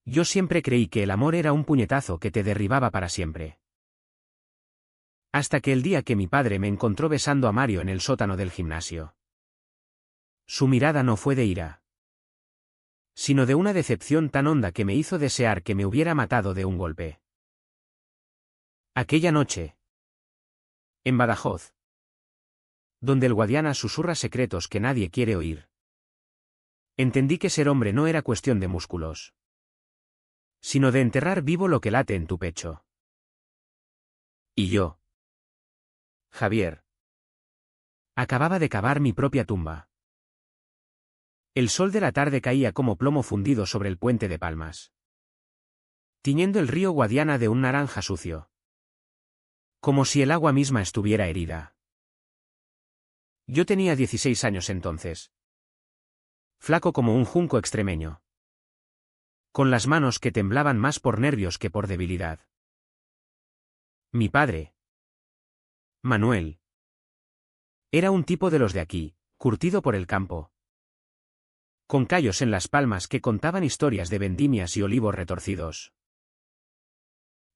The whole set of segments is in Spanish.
Yo siempre creí que el amor era un puñetazo que te derribaba para siempre. Hasta que el día que mi padre me encontró besando a Mario en el sótano del gimnasio. Su mirada no fue de ira, sino de una decepción tan honda que me hizo desear que me hubiera matado de un golpe. Aquella noche, en Badajoz, donde el Guadiana susurra secretos que nadie quiere oír, entendí que ser hombre no era cuestión de músculos, sino de enterrar vivo lo que late en tu pecho. Y yo, Javier, acababa de cavar mi propia tumba. El sol de la tarde caía como plomo fundido sobre el puente de Palmas, tiñendo el río Guadiana de un naranja sucio, como si el agua misma estuviera herida. Yo tenía 16 años entonces, flaco como un junco extremeño, con las manos que temblaban más por nervios que por debilidad. Mi padre, Manuel, era un tipo de los de aquí, curtido por el campo, con callos en las palmas que contaban historias de vendimias y olivos retorcidos.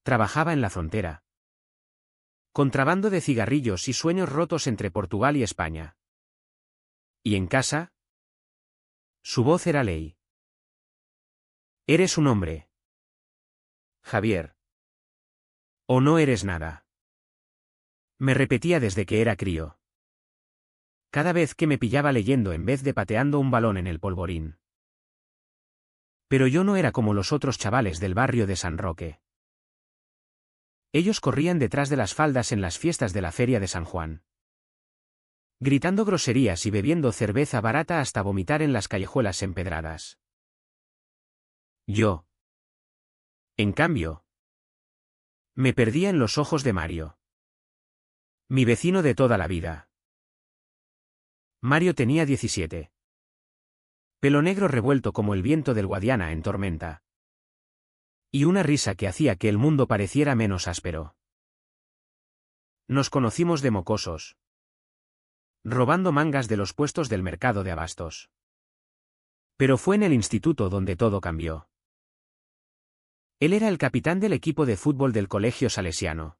Trabajaba en la frontera, contrabando de cigarrillos y sueños rotos entre Portugal y España. Y en casa, su voz era ley. Eres un hombre, Javier, o no eres nada. Me repetía desde que era crío, cada vez que me pillaba leyendo en vez de pateando un balón en el polvorín. Pero yo no era como los otros chavales del barrio de San Roque. Ellos corrían detrás de las faldas en las fiestas de la feria de San Juan, gritando groserías y bebiendo cerveza barata hasta vomitar en las callejuelas empedradas. Yo, en cambio, me perdía en los ojos de Mario, mi vecino de toda la vida. Mario tenía 17. Pelo negro revuelto como el viento del Guadiana en tormenta. Y una risa que hacía que el mundo pareciera menos áspero. Nos conocimos de mocosos, robando mangas de los puestos del mercado de abastos. Pero fue en el instituto donde todo cambió. Él era el capitán del equipo de fútbol del colegio salesiano,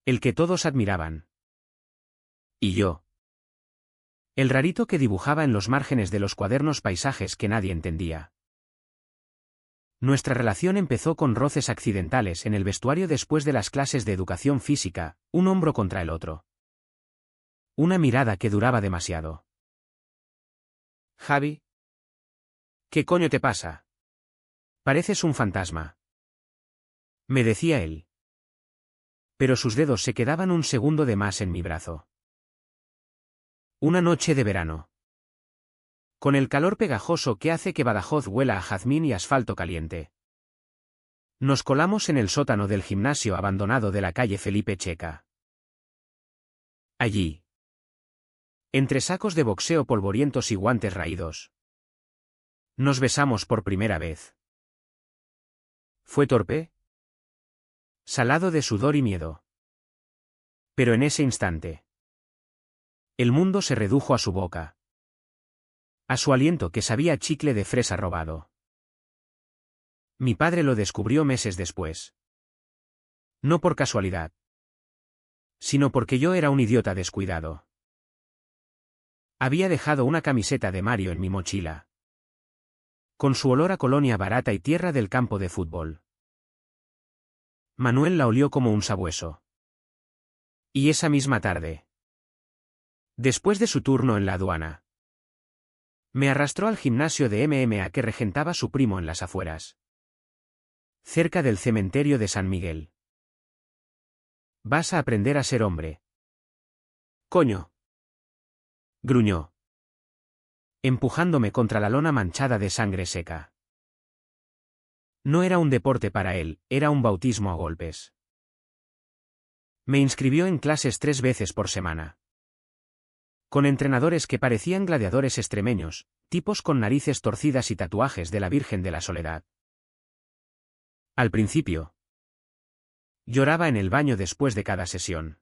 el que todos admiraban. Y yo, el rarito que dibujaba en los márgenes de los cuadernos paisajes que nadie entendía. Nuestra relación empezó con roces accidentales en el vestuario después de las clases de educación física, un hombro contra el otro. Una mirada que duraba demasiado. Javi, ¿qué coño te pasa? Pareces un fantasma, me decía él. Pero sus dedos se quedaban un segundo de más en mi brazo. Una noche de verano, con el calor pegajoso que hace que Badajoz huela a jazmín y asfalto caliente, nos colamos en el sótano del gimnasio abandonado de la calle Felipe Checa. Allí, entre sacos de boxeo polvorientos y guantes raídos, nos besamos por primera vez. Fue torpe, salado de sudor y miedo. Pero en ese instante, el mundo se redujo a su boca, a su aliento que sabía a chicle de fresa robado. Mi padre lo descubrió meses después. No por casualidad, sino porque yo era un idiota descuidado. Había dejado una camiseta de Mario en mi mochila, con su olor a colonia barata y tierra del campo de fútbol. Manuel la olió como un sabueso. Y esa misma tarde, después de su turno en la aduana, me arrastró al gimnasio de MMA que regentaba su primo en las afueras, cerca del cementerio de San Miguel. Vas a aprender a ser hombre. Coño, gruñó, empujándome contra la lona manchada de sangre seca. No era un deporte para él, era un bautismo a golpes. Me inscribió en clases 3 veces por semana, con entrenadores que parecían gladiadores extremeños, tipos con narices torcidas y tatuajes de la Virgen de la Soledad. Al principio, lloraba en el baño después de cada sesión.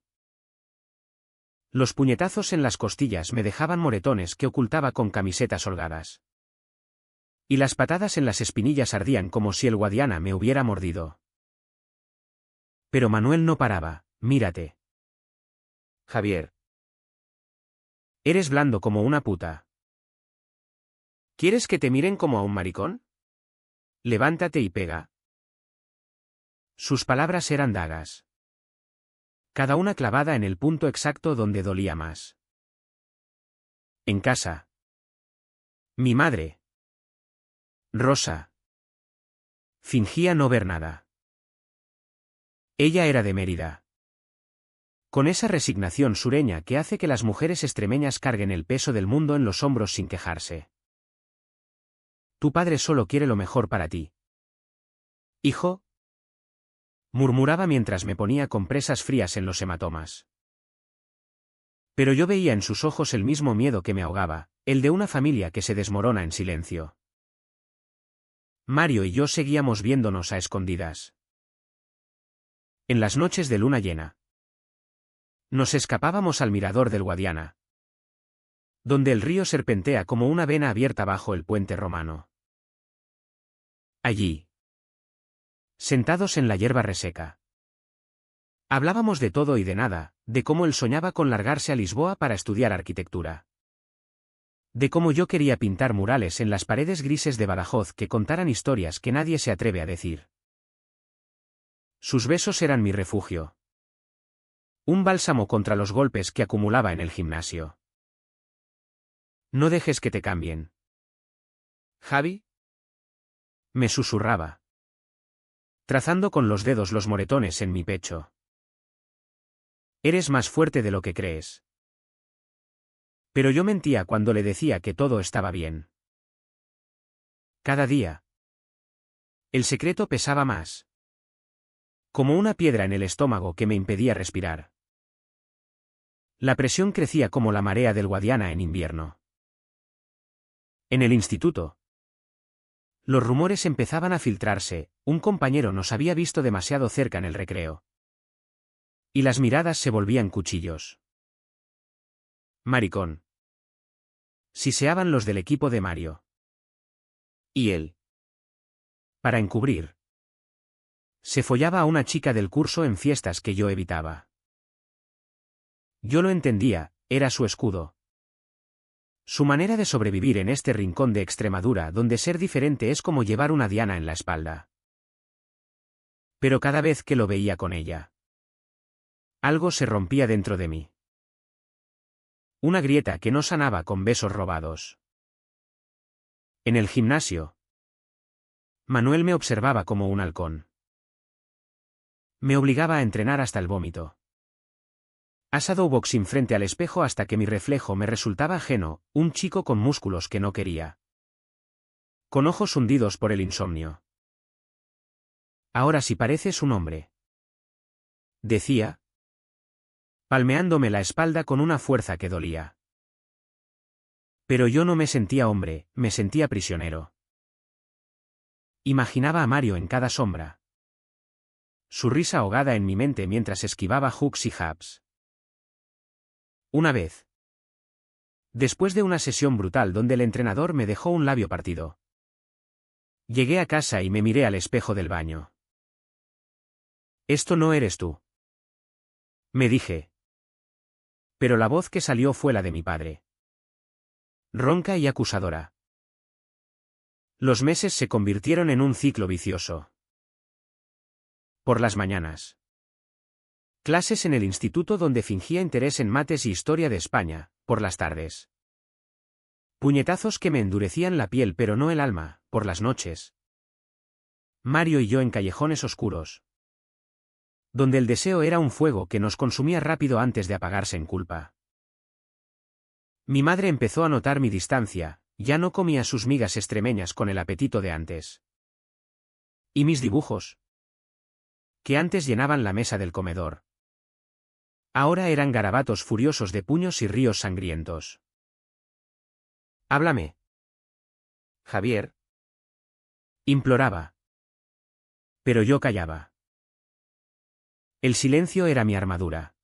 Los puñetazos en las costillas me dejaban moretones que ocultaba con camisetas holgadas. Y las patadas en las espinillas ardían como si el Guadiana me hubiera mordido. Pero Manuel no paraba. Mírate. Javier. Eres blando como una puta. ¿Quieres que te miren como a un maricón? Levántate y pega. Sus palabras eran dagas. Cada una clavada en el punto exacto donde dolía más. En casa. Mi madre. Rosa. Fingía no ver nada. Ella era de Mérida. Con esa resignación sureña que hace que las mujeres extremeñas carguen el peso del mundo en los hombros sin quejarse. Tu padre solo quiere lo mejor para ti. Hijo, murmuraba mientras me ponía compresas frías en los hematomas. Pero yo veía en sus ojos el mismo miedo que me ahogaba, el de una familia que se desmorona en silencio. Mario y yo seguíamos viéndonos a escondidas. En las noches de luna llena. Nos escapábamos al mirador del Guadiana, donde el río serpentea como una vena abierta bajo el puente romano. Allí, sentados en la hierba reseca, hablábamos de todo y de nada, de cómo él soñaba con largarse a Lisboa para estudiar arquitectura. De cómo yo quería pintar murales en las paredes grises de Badajoz que contaran historias que nadie se atreve a decir. Sus besos eran mi refugio. Un bálsamo contra los golpes que acumulaba en el gimnasio. No dejes que te cambien. ¿Javi? Me susurraba, trazando con los dedos los moretones en mi pecho. Eres más fuerte de lo que crees. Pero yo mentía cuando le decía que todo estaba bien. Cada día, el secreto pesaba más. Como una piedra en el estómago que me impedía respirar. La presión crecía como la marea del Guadiana en invierno. En el instituto, los rumores empezaban a filtrarse, un compañero nos había visto demasiado cerca en el recreo. Y las miradas se volvían cuchillos. Maricón. Siseaban los del equipo de Mario. Y él, para encubrir, se follaba a una chica del curso en fiestas que yo evitaba. Yo lo entendía, era su escudo. Su manera de sobrevivir en este rincón de Extremadura donde ser diferente es como llevar una diana en la espalda. Pero cada vez que lo veía con ella, algo se rompía dentro de mí. Una grieta que no sanaba con besos robados. En el gimnasio, Manuel me observaba como un halcón. Me obligaba a entrenar hasta el vómito. A shadowboxing frente al espejo hasta que mi reflejo me resultaba ajeno, un chico con músculos que no quería. Con ojos hundidos por el insomnio. Ahora sí pareces un hombre. Decía, palmeándome la espalda con una fuerza que dolía. Pero yo no me sentía hombre, me sentía prisionero. Imaginaba a Mario en cada sombra. Su risa ahogada en mi mente mientras esquivaba hooks y jabs. Una vez, después de una sesión brutal donde el entrenador me dejó un labio partido, llegué a casa y me miré al espejo del baño. Esto no eres tú, me dije. Pero la voz que salió fue la de mi padre. Ronca y acusadora. Los meses se convirtieron en un ciclo vicioso. Por las mañanas. Clases en el instituto donde fingía interés en mates y historia de España, por las tardes. Puñetazos que me endurecían la piel pero no el alma, por las noches. Mario y yo en callejones oscuros. Donde el deseo era un fuego que nos consumía rápido antes de apagarse en culpa. Mi madre empezó a notar mi distancia, ya no comía sus migas extremeñas con el apetito de antes. ¿Y mis dibujos? Que antes llenaban la mesa del comedor. Ahora eran garabatos furiosos de puños y ríos sangrientos. Háblame. Javier. Imploraba. Pero yo callaba. El silencio era mi armadura.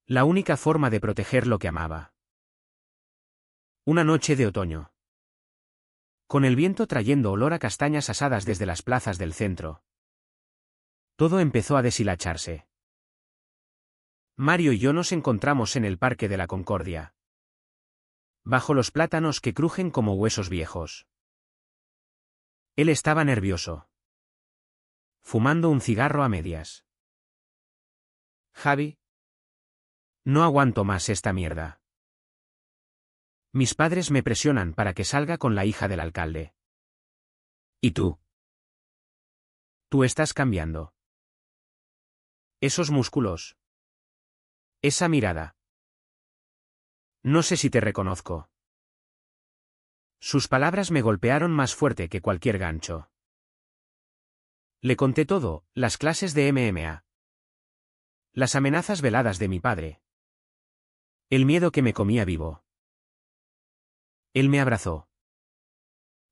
La única forma de proteger lo que amaba. Una noche de otoño. con el viento trayendo olor a castañas asadas desde las plazas del centro. Todo empezó a deshilacharse. Mario y yo nos encontramos en el Parque de la Concordia, bajo los plátanos que crujen como huesos viejos. Él estaba nervioso, fumando un cigarro a medias. Javi, no aguanto más esta mierda. Mis padres me presionan para que salga con la hija del alcalde. ¿Y tú? Tú estás cambiando. Esos músculos. Esa mirada. No sé si te reconozco. Sus palabras me golpearon más fuerte que cualquier gancho. Le conté todo, las clases de MMA. Las amenazas veladas de mi padre. El miedo que me comía vivo. Él me abrazó.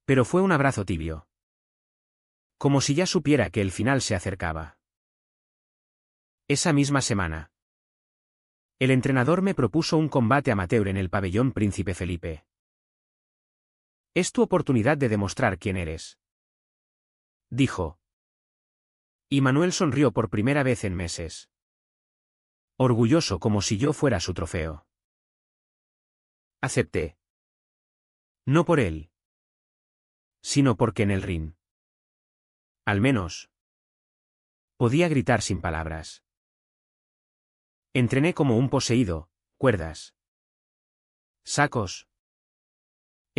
Pero fue un abrazo tibio. Como si ya supiera que el final se acercaba. Esa misma semana, el entrenador me propuso un combate amateur en el pabellón Príncipe Felipe. Es tu oportunidad de demostrar quién eres, dijo. Y Manuel sonrió por primera vez en meses. Orgulloso como si yo fuera su trofeo. Acepté. No por él, sino porque en el ring, al menos, podía gritar sin palabras. Entrené como un poseído, cuerdas, sacos,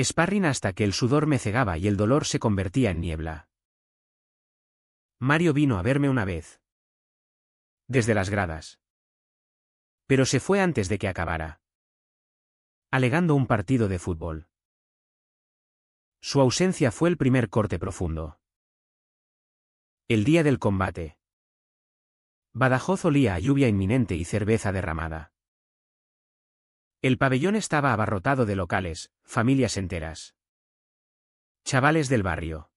sparring hasta que el sudor me cegaba y el dolor se convertía en niebla. Mario vino a verme una vez, desde las gradas. Pero se fue antes de que acabara, alegando un partido de fútbol. Su ausencia fue el primer corte profundo. El día del combate. Badajoz olía a lluvia inminente y cerveza derramada. El pabellón estaba abarrotado de locales, familias enteras. Chavales del barrio.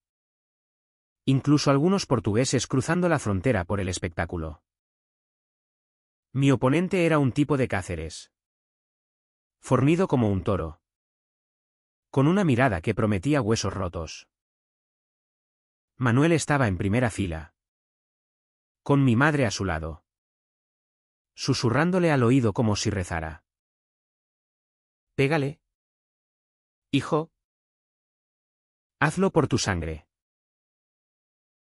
Incluso algunos portugueses cruzando la frontera por el espectáculo. Mi oponente era un tipo de Cáceres. Fornido como un toro. Con una mirada que prometía huesos rotos. Manuel estaba en primera fila. Con mi madre a su lado. Susurrándole al oído como si rezara. Pégale. Hijo. Hazlo por tu sangre.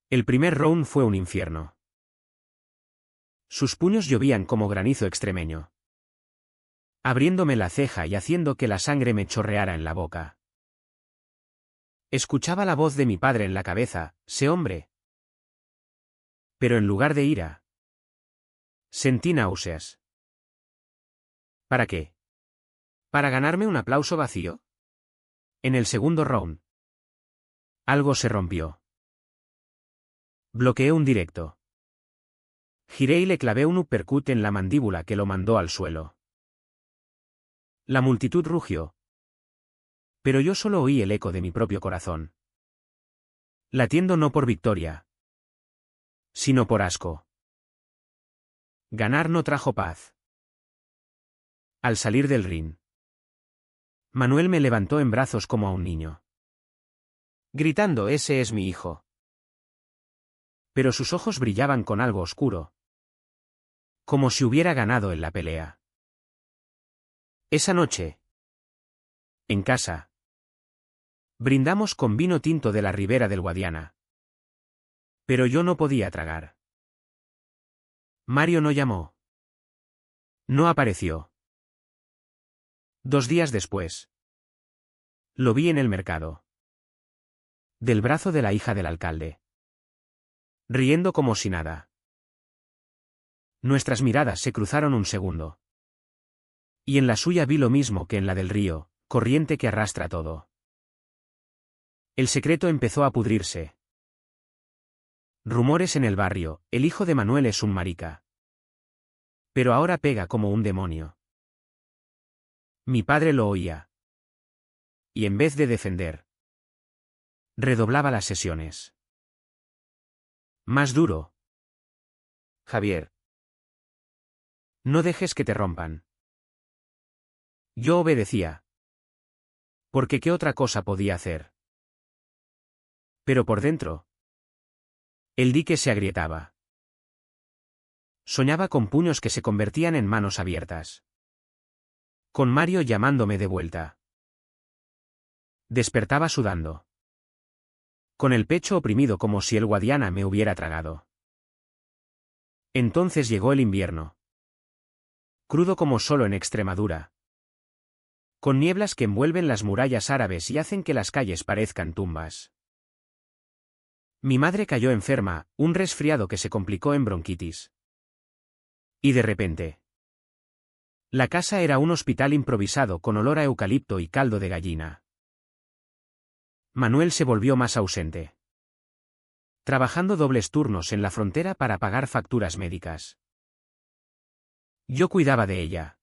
El primer round fue un infierno. Sus puños llovían como granizo extremeño, abriéndome la ceja y haciendo que la sangre me chorreara en la boca. Escuchaba la voz de mi padre en la cabeza: sé hombre. Pero en lugar de ira, sentí náuseas. ¿Para qué? ¿Para ganarme un aplauso vacío? En el segundo round, algo se rompió. Bloqueé un directo. Giré y le clavé un uppercut en la mandíbula que lo mandó al suelo. La multitud rugió. Pero yo solo oí el eco de mi propio corazón. Latiendo no por victoria, sino por asco. Ganar no trajo paz. Al salir del ring, Manuel me levantó en brazos como a un niño, gritando: ese es mi hijo. Pero sus ojos brillaban con algo oscuro, como si hubiera ganado en la pelea. Esa noche, en casa, brindamos con vino tinto de la ribera del Guadiana. Pero yo no podía tragar. Mario no llamó. No apareció. 2 días después, lo vi en el mercado, del brazo de la hija del alcalde, riendo como si nada. Nuestras miradas se cruzaron un segundo. Y en la suya vi lo mismo que en la del río, corriente que arrastra todo. El secreto empezó a pudrirse. Rumores en el barrio: el hijo de Manuel es un marica. Pero ahora pega como un demonio. Mi padre lo oía. Y en vez de defender, redoblaba las sesiones. Más duro. Javier. No dejes que te rompan. Yo obedecía. Porque ¿qué otra cosa podía hacer? Pero por dentro, el dique se agrietaba. Soñaba con puños que se convertían en manos abiertas. Con Mario llamándome de vuelta. Despertaba sudando. Con el pecho oprimido como si el Guadiana me hubiera tragado. Entonces llegó el invierno. Crudo como solo en Extremadura. Con nieblas que envuelven las murallas árabes y hacen que las calles parezcan tumbas. Mi madre cayó enferma, un resfriado que se complicó en bronquitis. Y de repente. La casa era un hospital improvisado con olor a eucalipto y caldo de gallina. Manuel se volvió más ausente. Trabajando dobles turnos en la frontera para pagar facturas médicas. Yo cuidaba de ella.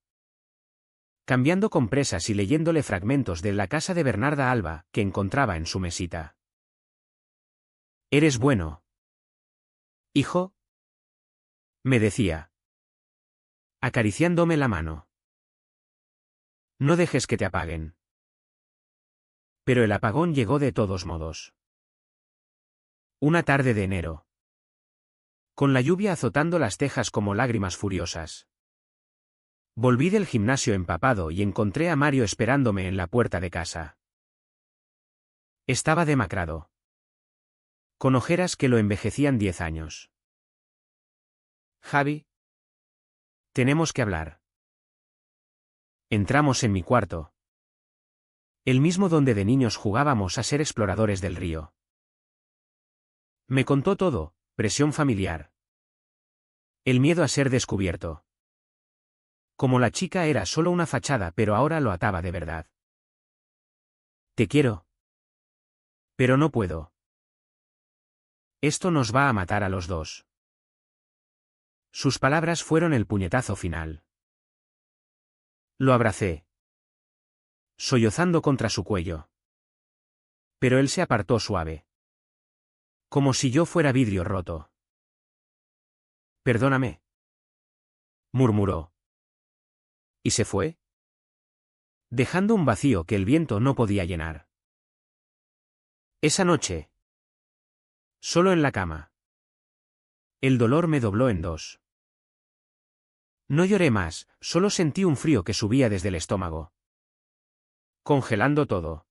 Cambiando compresas y leyéndole fragmentos de La casa de Bernarda Alba, que encontraba en su mesita. «Eres bueno. Hijo», me decía, acariciándome la mano. «No dejes que te apaguen». Pero el apagón llegó de todos modos. Una tarde de enero. Con la lluvia azotando las tejas como lágrimas furiosas. Volví del gimnasio empapado y encontré a Mario esperándome en la puerta de casa. Estaba demacrado. Con ojeras que lo envejecían 10 años. «Javi, tenemos que hablar». Entramos en mi cuarto. El mismo donde de niños jugábamos a ser exploradores del río. Me contó todo, presión familiar. El miedo a ser descubierto. Como la chica era solo una fachada, pero ahora lo ataba de verdad. «Te quiero. Pero no puedo. Esto nos va a matar a los dos». Sus palabras fueron el puñetazo final. Lo abracé, sollozando contra su cuello. Pero él se apartó suave. Como si yo fuera vidrio roto. «Perdóname», murmuró. Y se fue, dejando un vacío que el viento no podía llenar. Esa noche, solo en la cama, el dolor me dobló en dos. No lloré más, solo sentí un frío que subía desde el estómago, congelando todo.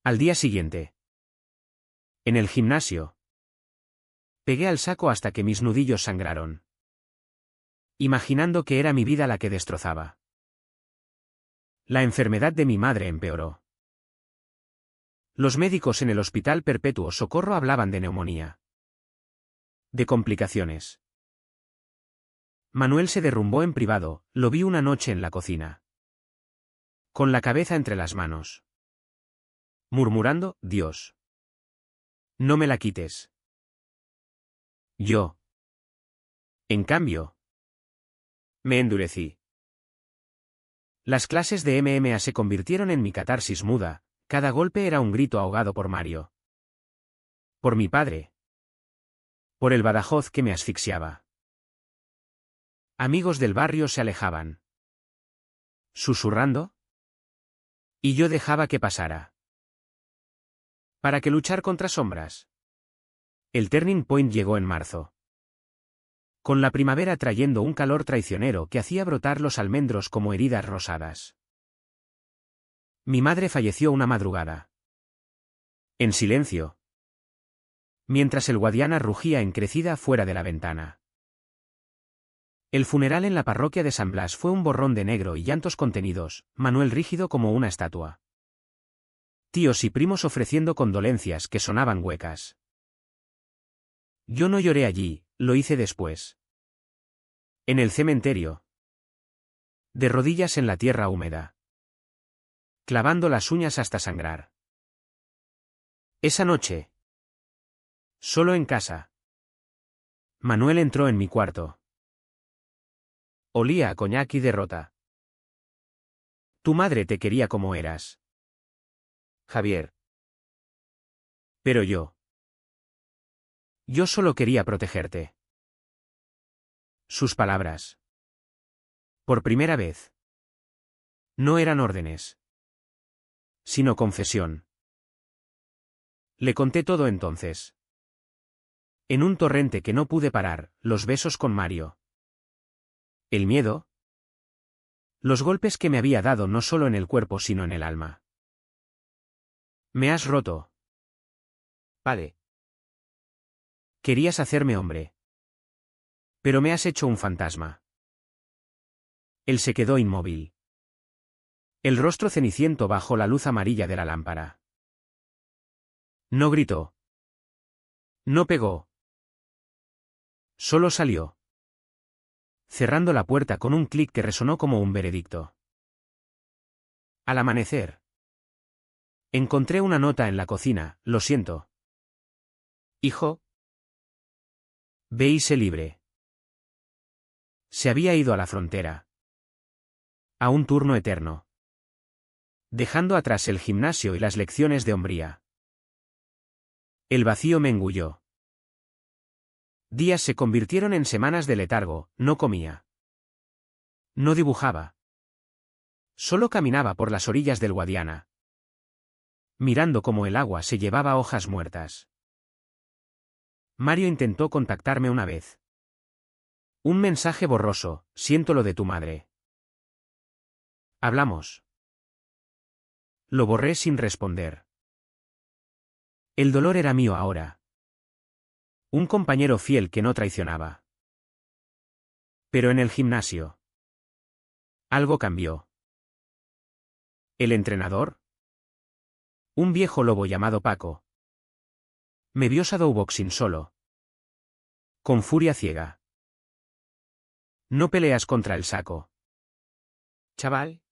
Al día siguiente, en el gimnasio, pegué al saco hasta que mis nudillos sangraron, imaginando que era mi vida la que destrozaba. La enfermedad de mi madre empeoró. Los médicos en el Hospital Perpetuo Socorro hablaban de neumonía. De complicaciones. Manuel se derrumbó en privado, lo vi una noche en la cocina. Con la cabeza entre las manos. Murmurando, «Dios. No me la quites». Yo. En cambio, me endurecí. Las clases de MMA se convirtieron en mi catarsis muda, cada golpe era un grito ahogado por Mario. Por mi padre. Por el Badajoz que me asfixiaba. Amigos del barrio se alejaban. Susurrando. Y yo dejaba que pasara. ¿Para qué luchar contra sombras? El turning point llegó en marzo. Con la primavera trayendo un calor traicionero que hacía brotar los almendros como heridas rosadas. Mi madre falleció una madrugada. En silencio. Mientras el Guadiana rugía encrecida fuera de la ventana. El funeral en la parroquia de San Blas fue un borrón de negro y llantos contenidos, Manuel rígido como una estatua. Tíos y primos ofreciendo condolencias que sonaban huecas. Yo no lloré allí, lo hice después. En el cementerio. De rodillas en la tierra húmeda. Clavando las uñas hasta sangrar. Esa noche. Solo en casa. Manuel entró en mi cuarto. Olía a coñac y derrota. Tu madre te quería como eras, Javier. Pero yo solo quería protegerte. Sus palabras. Por primera vez. No eran órdenes. Sino confesión. Le conté todo entonces. En un torrente que no pude parar, los besos con Mario. El miedo. Los golpes que me había dado no solo en el cuerpo sino en el alma. Me has roto. Padre. Querías hacerme hombre. Pero me has hecho un fantasma. Él se quedó inmóvil. El rostro ceniciento bajo la luz amarilla de la lámpara. No gritó. No pegó. Solo salió. Cerrando la puerta con un clic que resonó como un veredicto. Al amanecer. Encontré una nota en la cocina, lo siento. Hijo. Veíse libre. Se había ido a la frontera. A un turno eterno. Dejando atrás el gimnasio y las lecciones de hombría. El vacío me engulló. Días se convirtieron en semanas de letargo, no comía. No dibujaba. Solo caminaba por las orillas del Guadiana. Mirando cómo el agua se llevaba hojas muertas. Mario intentó contactarme una vez. Un mensaje borroso, siento lo de tu madre. Hablamos. Lo borré sin responder. El dolor era mío ahora. Un compañero fiel que no traicionaba. Pero en el gimnasio. Algo cambió. ¿El entrenador? Un viejo lobo llamado Paco. Me vio shadowboxing solo. Con furia ciega. No peleas contra el saco. Chaval.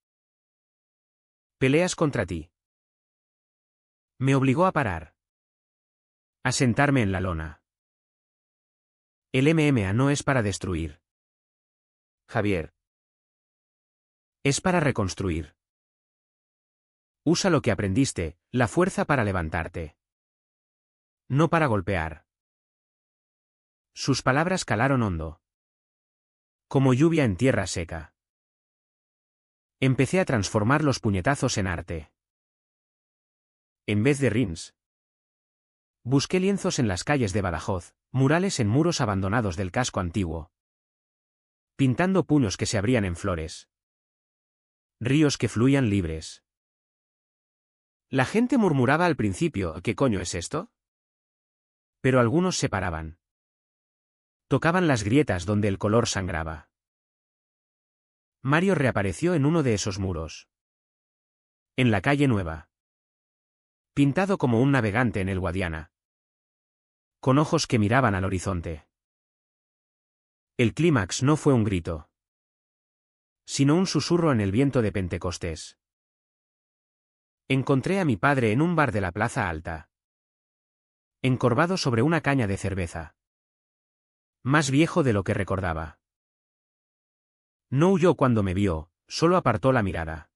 Peleas contra ti. Me obligó a parar. A sentarme en la lona. El MMA no es para destruir. Javier. Es para reconstruir. Usa lo que aprendiste, la fuerza para levantarte. No para golpear. Sus palabras calaron hondo. Como lluvia en tierra seca. Empecé a transformar los puñetazos en arte. En vez de rings. Busqué lienzos en las calles de Badajoz, murales en muros abandonados del casco antiguo. Pintando puños que se abrían en flores. Ríos que fluían libres. La gente murmuraba al principio, ¿qué coño es esto? Pero algunos se paraban. Tocaban las grietas donde el color sangraba. Mario reapareció en uno de esos muros. En la calle Nueva. Pintado como un navegante en el Guadiana. Con ojos que miraban al horizonte. El clímax no fue un grito. Sino un susurro en el viento de Pentecostés. Encontré a mi padre en un bar de la Plaza Alta. Encorvado sobre una caña de cerveza. Más viejo de lo que recordaba. No huyó cuando me vio, solo apartó la mirada.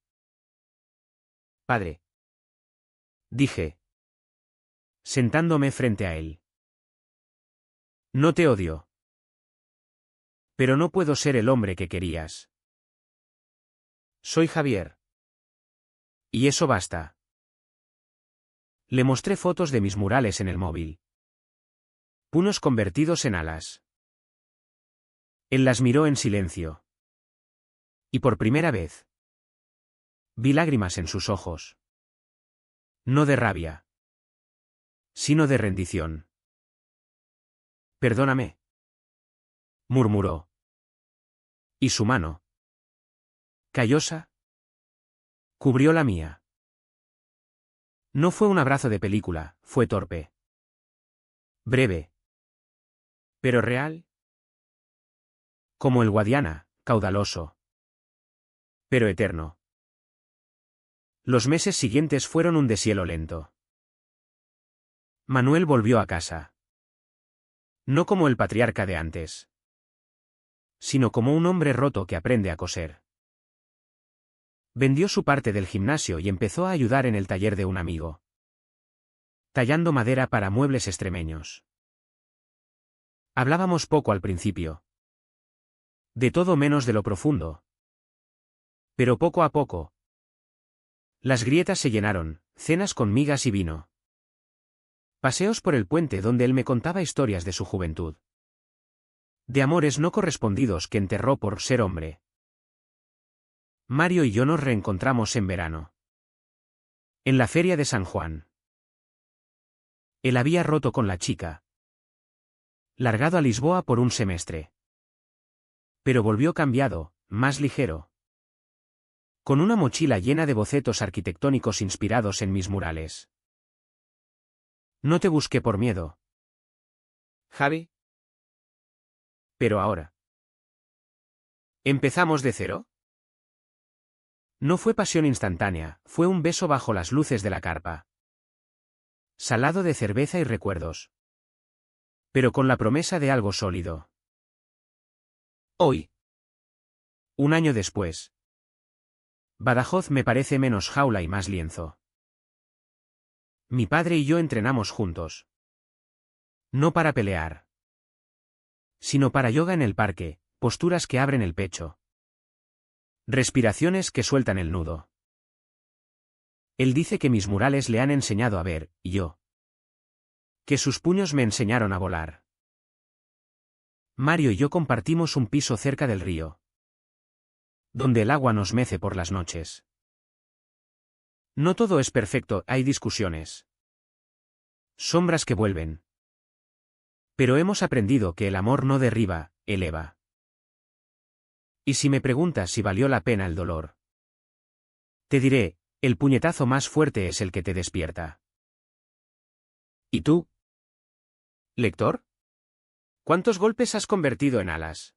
Padre. Dije. Sentándome frente a él. No te odio. Pero no puedo ser el hombre que querías. Soy Javier. Y eso basta. Le mostré fotos de mis murales en el móvil. Puños convertidos en alas. Él las miró en silencio. Y por primera vez. Vi lágrimas en sus ojos. No de rabia. Sino de rendición. Perdóname. Murmuró. Y su mano. Callosa. Cubrió la mía. No fue un abrazo de película, fue torpe. Breve. Pero real. Como el Guadiana, caudaloso. Pero eterno. Los meses siguientes fueron un deshielo lento. Manuel volvió a casa. No como el patriarca de antes. Sino como un hombre roto que aprende a coser. Vendió su parte del gimnasio y empezó a ayudar en el taller de un amigo. Tallando madera para muebles extremeños. Hablábamos poco al principio. De todo menos de lo profundo. Pero poco a poco. Las grietas se llenaron, cenas con migas y vino. Paseos por el puente donde él me contaba historias de su juventud. De amores no correspondidos que enterró por ser hombre. Mario y yo nos reencontramos en verano. En la feria de San Juan. Él había roto con la chica. Largado a Lisboa por un semestre. Pero volvió cambiado, más ligero. Con una mochila llena de bocetos arquitectónicos inspirados en mis murales. No te busqué por miedo, Javi, pero ahora. ¿Empezamos de cero? No fue pasión instantánea, fue un beso bajo las luces de la carpa. Salado de cerveza y recuerdos. Pero con la promesa de algo sólido. Hoy. Un año después. Badajoz me parece menos jaula y más lienzo. Mi padre y yo entrenamos juntos. No para pelear. Sino para yoga en el parque, posturas que abren el pecho. Respiraciones que sueltan el nudo. Él dice que mis murales le han enseñado a ver, y yo. Que sus puños me enseñaron a volar. Mario y yo compartimos un piso cerca del río. Donde el agua nos mece por las noches. No todo es perfecto, hay discusiones. Sombras que vuelven. Pero hemos aprendido que el amor no derriba, eleva. Y si me preguntas si valió la pena el dolor, te diré, el puñetazo más fuerte es el que te despierta. ¿Y tú? ¿Lector? ¿Cuántos golpes has convertido en alas?